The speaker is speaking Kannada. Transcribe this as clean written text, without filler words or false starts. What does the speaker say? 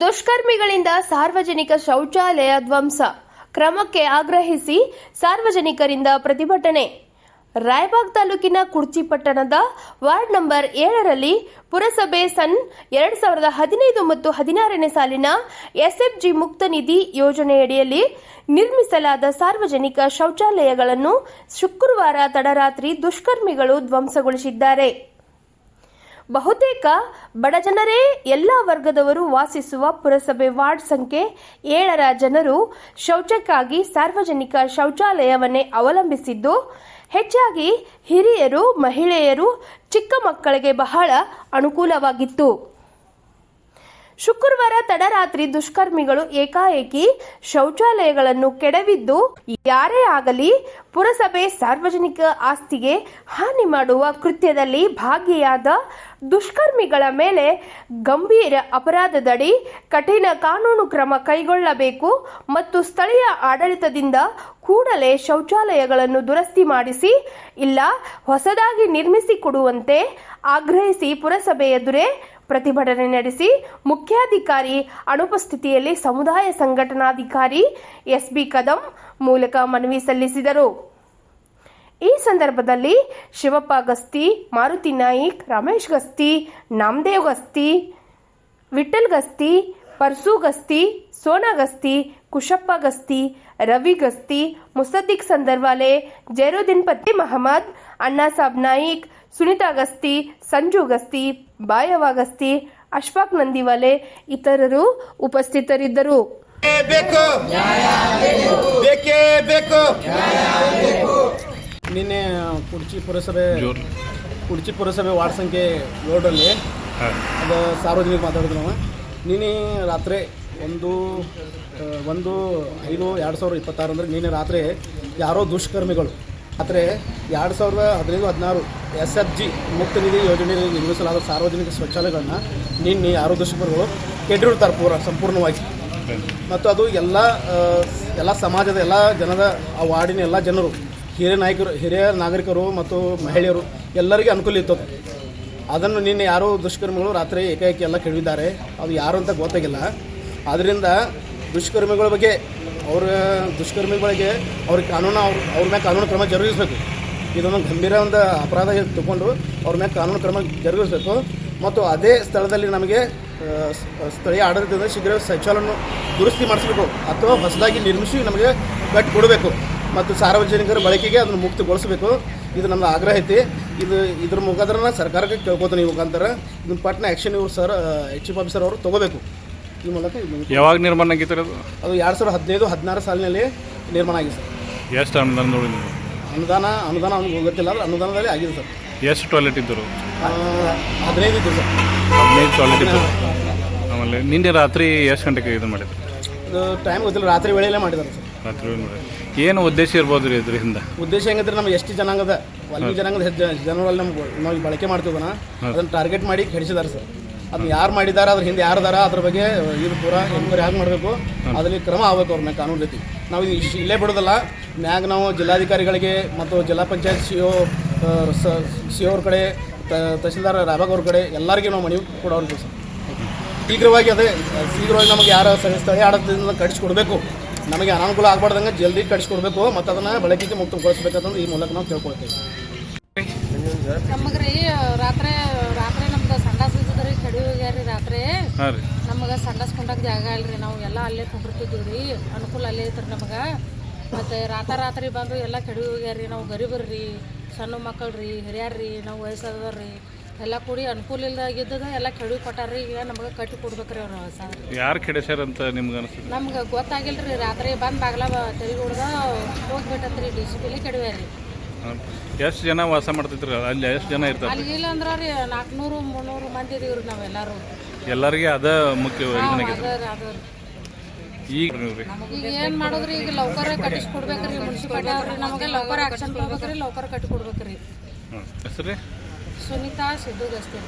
ದುಷ್ಕರ್ಮಿಗಳಿಂದ ಸಾರ್ವಜನಿಕ ಶೌಚಾಲಯ ಧ್ವಂಸ ಕ್ರಮಕ್ಕೆ ಆಗ್ರಹಿಸಿ ಸಾರ್ವಜನಿಕರಿಂದ ಪ್ರತಿಭಟನೆ. ರಾಯಬಾಗ್ ತಾಲೂಕಿನ ಕುರ್ಚಿ ಪಟ್ಟಣದ ವಾರ್ಡ್ ನಂಬರ್ 7ರಲ್ಲಿ ಪುರಸಭೆ ಸನ್ 2015 ಮತ್ತು 16ನೇ ಸಾಲಿನ ಎಸ್ಎಫ್ಜಿ ಮುಕ್ತ ನಿಧಿ ಯೋಜನೆಯಡಿಯಲ್ಲಿ ನಿರ್ಮಿಸಲಾದ ಸಾರ್ವಜನಿಕ ಶೌಚಾಲಯಗಳನ್ನು ಶುಕ್ರವಾರ ತಡರಾತ್ರಿ ದುಷ್ಕರ್ಮಿಗಳು ಧ್ವಂಸಗೊಳಿಸಿದ್ದಾರೆ. ಬಹುತೇಕ ಬಡಜನರೇ ಎಲ್ಲ ವರ್ಗದವರು ವಾಸಿಸುವ ಪುರಸಭೆ ವಾರ್ಡ್ ಸಂಖ್ಯೆ 7ರ ಜನರು ಶೌಚಕ್ಕಾಗಿ ಸಾರ್ವಜನಿಕ ಶೌಚಾಲಯವನ್ನೇ ಅವಲಂಬಿಸಿದ್ದು, ಹೆಚ್ಚಾಗಿ ಹಿರಿಯರು, ಮಹಿಳೆಯರು, ಚಿಕ್ಕ ಮಕ್ಕಳಿಗೆ ಬಹಳ ಅನುಕೂಲವಾಗಿತ್ತು. ಶುಕ್ರವಾರ ತಡರಾತ್ರಿ ದುಷ್ಕರ್ಮಿಗಳು ಏಕಾಏಕಿ ಶೌಚಾಲಯಗಳನ್ನು ಕೆಡವಿದ್ದು, ಯಾರೇ ಆಗಲಿ ಪುರಸಭೆ ಸಾರ್ವಜನಿಕ ಆಸ್ತಿಗೆ ಹಾನಿ ಮಾಡುವ ಕೃತ್ಯದಲ್ಲಿ ಭಾಗಿಯಾದ ದುಷ್ಕರ್ಮಿಗಳ ಮೇಲೆ ಗಂಭೀರ ಅಪರಾಧದಡಿ ಕಠಿಣ ಕಾನೂನು ಕ್ರಮ ಕೈಗೊಳ್ಳಬೇಕು ಮತ್ತು ಸ್ಥಳೀಯ ಆಡಳಿತದಿಂದ ಕೂಡಲೇ ಶೌಚಾಲಯಗಳನ್ನು ದುರಸ್ತಿ ಮಾಡಿಸಿ ಇಲ್ಲ ಹೊಸದಾಗಿ ನಿರ್ಮಿಸಿಕೊಡುವಂತೆ ಆಗ್ರಹಿಸಿ ಪುರಸಭೆ ಎದುರೇ ಪ್ರತಿಭಟನೆ ನಡೆಸಿ ಮುಖ್ಯಾಧಿಕಾರಿ ಅನುಪಸ್ಥಿತಿಯಲ್ಲಿ ಸಮುದಾಯ ಸಂಘಟನಾಧಿಕಾರಿ ಎಸ್ಬಿ ಕದಂ ಮೂಲಕ ಮನವಿ ಸಲ್ಲಿಸಿದರು. ಈ ಸಂದರ್ಭದಲ್ಲಿ ಶಿವಪ್ಪ ಗಸ್ತಿ, ಮಾರುತಿ ನಾಯಿಕ್, ರಮೇಶ್ ಗಸ್ತಿ, ನಾಮದೇವ್ ಗಸ್ತಿ, ವಿಠಲ್ ಗಸ್ತಿ, ಪರ್ಸು ಗಸ್ತಿ, ಸೋನಾ ಗಸ್ತಿ, ಕುಶಪ್ಪ ಗಸ್ತಿ, ರವಿ ಗಸ್ತಿ, ಮುಸದ್ದಿಕ್ ಸಂದರ್ವಾಲೆ, ಜೈರುದ್ದೀನ್ ಪತ್ತಿ ಮಹಮ್ಮದ್, ಅಣ್ಣಾ ಸಾಬ್ ನಾಯಿಕ್, ಸುನಿತಾ ಗಸ್ತಿ, ಸಂಜು ಗಸ್ತಿ, ಬಾಯವ ಗಸ್ತಿ, ಅಶ್ಫಾಕ್ ನಂದಿವಾಲೆ ಇತರರು ಉಪಸ್ಥಿತರಿದ್ದರು. ನಿನ್ನೆ ಕುರ್ಚಿ ಪುರಸಭೆ ವಾರ್ಡ್ ಸಂಖ್ಯೆ 7ರಲ್ಲಿ ಅದು ಸಾರ್ವಜನಿಕ ಮಾತಾಡಿದ್ರು ನಾವು. ನಿನ್ನೆ ರಾತ್ರಿ 1/5/2026 ಅಂದರೆ ನಿನ್ನೆ ರಾತ್ರಿ ಯಾರೋ ದುಷ್ಕರ್ಮಿಗಳು ರಾತ್ರಿ 2015-16 SFG ಮುಕ್ತ ನಿಧಿ ಯೋಜನೆಯಲ್ಲಿ ನಿರ್ಮಿಸಲಾದ ಸಾರ್ವಜನಿಕ ಶೌಚಾಲಯಗಳನ್ನ ನಿನ್ನೆ ಯಾರೋ ದುಷ್ಕರ್ಮಿಗಳು ಕೆಡವಿರ್ತಾರೆ ಸಂಪೂರ್ಣವಾಗಿ. ಮತ್ತು ಅದು ಎಲ್ಲ ಸಮಾಜದ ಎಲ್ಲ ಜನದ ಆ ವಾರ್ಡಿನ ಎಲ್ಲ ಜನರು, ಹಿರಿಯ ನಾಗರಿಕರು ಮತ್ತು ಮಹಿಳೆಯರು ಎಲ್ಲರಿಗೂ ಅನುಕೂಲ ಇತ್ತು. ಅದನ್ನು ನಿನ್ನೆ ಯಾರೋ ದುಷ್ಕರ್ಮಿಗಳು ರಾತ್ರಿ ಏಕಾಏಕಿ ಎಲ್ಲ ಕೆಡವಿದ್ದಾರೆ. ಅದು ಯಾರು ಅಂತ ಗೊತ್ತಾಗಿಲ್ಲ. ಆದ್ದರಿಂದ ದುಷ್ಕರ್ಮಿಗಳಿಗೆ ಅವ್ರಿಗೆ ಅವ್ರ ಮೇಲೆ ಕಾನೂನು ಕ್ರಮ ಜರುಗಿಸಬೇಕು. ಇದನ್ನು ಗಂಭೀರ ಒಂದು ಅಪರಾಧ ತಗೊಂಡು ಅವ್ರ ಮೇಲೆ ಕಾನೂನು ಕ್ರಮ ಜರುಗಿಸಬೇಕು. ಮತ್ತು ಅದೇ ಸ್ಥಳದಲ್ಲಿ ನಮಗೆ ಸ್ಥಳೀಯ ಆಡಳಿತದಿಂದ ಶೀಘ್ರ ಶೌಚಾಲಯವನ್ನು ದುರಸ್ತಿ ಮಾಡಿಸಬೇಕು ಅಥವಾ ಹೊಸದಾಗಿ ನಿರ್ಮಿಸಿ ನಮಗೆ ಕಟ್ಟಿಕೊಡಬೇಕು ಮತ್ತು ಸಾರ್ವಜನಿಕರ ಬಳಕೆಗೆ ಅದನ್ನು ಮುಕ್ತಗೊಳಿಸಬೇಕು. ಇದು ನಮ್ಮ ಆಗ್ರಹ ಐತಿ. ಇದ್ರ ಮುಖಾಂತರ ಸರ್ಕಾರಕ್ಕೆ ಕೇಳ್ಕೊತಾನೆ. ಈ ಮುಖಾಂತರ ಇದನ್ನು ಪಟ್ನ ಆ್ಯಕ್ಷನ್ ಇವರು ಸರ್ ಚೀಫ್ ಆಫೀಸರ್ ಅವರು ತೊಗೋಬೇಕು. ಈ ಮೂಲಕ ಯಾವಾಗ ನಿರ್ಮಾಣ ಆಗಿತ್ತು ಅದು? 2015-16 ಸಾಲಿನಲ್ಲಿ ನಿರ್ಮಾಣ ಆಗಿದೆ ಸರ್. ಎಷ್ಟು ಅನುದಾನ ನೋಡಿ? ಅನುದಾನ ಅವ್ನಿಗೆ ಗೊತ್ತಿಲ್ಲ, ಆದರೆ ಅನುದಾನದಲ್ಲಿ ಆಗಿದೆ ಸರ್. ಎಷ್ಟು ಟಾಯ್ಲೆಟ್ ಇದ್ದರು? 15 ಇತ್ತು ಸರ್. 15 ಟಾಯ್ಲೆಟ್ ಇತ್ತು. ಆಮೇಲೆ ನಿನ್ನೆ ರಾತ್ರಿ ಎಷ್ಟು ಗಂಟೆಗೆ ಇದು ಮಾಡಿದ್ರು? ಇದು ಟೈಮ್ ಗೊತ್ತಿಲ್ಲ, ರಾತ್ರಿ ವೇಳೆಯಲ್ಲೇ ಮಾಡಿದ್ದಾರೆ ಸರ್. ರಾತ್ರಿ ವೇಳೆ ಮಾಡಿ ಏನು ಉದ್ದೇಶ ಇರ್ಬೋದು ರೀ ಇದರಿಂದ? ಉದ್ದೇಶ ಹೆಂಗಂದ್ರೆ ನಮ್ಮ ಎಷ್ಟು ಜನಾಂಗದ ವಾಲ್ಮೀಕಿ ಜನಾಂಗದ ಜನರಲ್ಲಿ ನಾವು ಬಳಕೆ ಮಾಡ್ತೀವನ ಅದನ್ನು ಟಾರ್ಗೆಟ್ ಮಾಡಿ ಕೆಡಿಸಿದ್ದಾರೆ ಸರ್. ಅದನ್ನ ಯಾರು ಮಾಡಿದ್ದಾರೆ, ಅದ್ರ ಹಿಂದೆ ಯಾರಿದಾರ, ಅದ್ರ ಬಗ್ಗೆ ಇದು ಪೂರ ಎನ್ಕ್ವೈರಿ ಯಾಕೆ ಮಾಡಬೇಕು, ಅದರಲ್ಲಿ ಕ್ರಮ ಆಗಬೇಕು ಅವ್ರ ಮ್ಯಾಗ ಕಾನೂನು ರೀತಿ. ನಾವು ಇಲ್ಲೇ ಬಿಡೋದಲ್ಲ, ಮ್ಯಾಗ ನಾವು ಜಿಲ್ಲಾಧಿಕಾರಿಗಳಿಗೆ ಮತ್ತು ಜಿಲ್ಲಾ ಪಂಚಾಯತ್ ಸಿ ಅವ್ರ ಕಡೆ, ತಹಸೀಲ್ದಾರ್ ರಾಯಬಾಗ್ ಅವ್ರ ಕಡೆ ಎಲ್ಲರಿಗೂ ನಾವು ಮನವಿ ಕೊಡೋರು ಸರ್. ಶೀಘ್ರವಾಗಿ ನಮಗೆ ಯಾರು ಸ್ಥಳೀಯ ಆಡಳಿತದಿಂದ ಕಡಿಸ್ಕೊಡ್ಬೇಕು, ನಮಗೆ ಅನಾನುಕೂಲ ಆಗಬಾರ್ದಂಗೆ ಜಲ್ದಿ ಕಡಿಸ್ಕೊಡ್ಬೇಕು ಮತ್ತು ಅದನ್ನು ಬಳಕೆಗೆ ಮುಕ್ತಗೊಳಿಸ್ಬೇಕಂತಂದ್ರೆ ಈ ಮೂಲಕ ನಾವು ಕೇಳ್ಕೊಳ್ತೇವೆ. ನಮಗೆ ರೀ ರಾತ್ರಿ ನಮ್ದು ಸಂಡಾಸ್ ಇದ್ದದ್ರಿ, ಕಡಿ ಹೋಗ್ಯಾರ ರಾತ್ರಿ. ನಮಗೆ ಸಂಡಾಸ್ಕೊಂಡಾಗ ಜಾಗ ಇಲ್ರಿ, ನಾವು ಎಲ್ಲ ಅಲ್ಲೇ ಕುಂಡಿರ್ತಿದ್ದೀವಿ ರೀ, ಅನುಕೂಲ ಅಲ್ಲೇ ಐತ್ರಿ ನಮಗೆ. ಮತ್ತು ರಾತ್ರಿ ಬಂದು ಎಲ್ಲ ಕಡಿ ಹೋಗ್ಯಾರ. ನಾವು ಗರೀಬರ್ರಿ, ಸಣ್ಣ ಮಕ್ಕಳು ರೀ, ಹಿರಿಯರ್ರಿ, ನಾವು ವಯಸ್ಸಾದವ್ರಿ ಎಲ್ಲ ಕೂಡಿ ಅನುಕೂಲ ಇಲ್ಲದಾಗಿದ್ದದ ಎಲ್ಲ ಕೆಡವಿ ಕೊಟ್ಟಾರ್ರಿ. ಈಗ ನಮಗೆ ಕಟ್ಟಿ ಕೊಡ್ಬೇಕ್ರಿ ಅವ್ರು. ಯಾರು ಕೆಡಿಸ್ಯಾರ ಅಂತ ನಿಮ್ಗೆ ಅನಿಸ್ತದೆ? ನಮ್ಗೆ ಗೊತ್ತಾಗಿಲ್ರಿ. ರಾತ್ರಿ ಬಂದು ಬಾಗ್ಲ ತೆರಿಗೆ ಹೊಡ್ದ ಹೋಗ್ಬಿಟ್ಟತ್ರಿ, DCP ಕೆಡವ್ಯಾರಿ. ಎಷ್ಟು ಜನ ವಾಸ ಮಾಡ್ತಿದ್ರು ಅಲ್ಲಿ? ಎಷ್ಟು ಜನ ಇರ್ತಾರೆ ಅಲ್ಲಿ? ಇಲ್ಲ ಅಂದ್ರೆ ರೀ 400-300 ಮಂದಿ ಇದೀವ್ರಿ ನಾವೆಲ್ಲರೂ. ಎಲ್ಲರಿಗೆ ಅದ ಮುಖ್ಯ ಈಗ ಏನು ಮಾಡೋದ್ರಿ? ಈಗ ಲೌಕರ ಕಟ್ಟಿಸ್ಕೊಡ್ಬೇಕ್ರಿ. ಮುನ್ಸಿಪಾಲಿಟಿ ಅವ್ರಿ ನಮಗೆ ಲೌಕರ ಆಕ್ಷನ್ ತೊಗೋಬೇಕ್ರಿ, ಲೌಕರ ಕಟ್ಟಿ ಕೊಡ್ಬೇಕ್ರಿ. ಹೆಸರು? ಸುನಿತಾ ಸಿದ್ದು ಗಸ್ತಿ.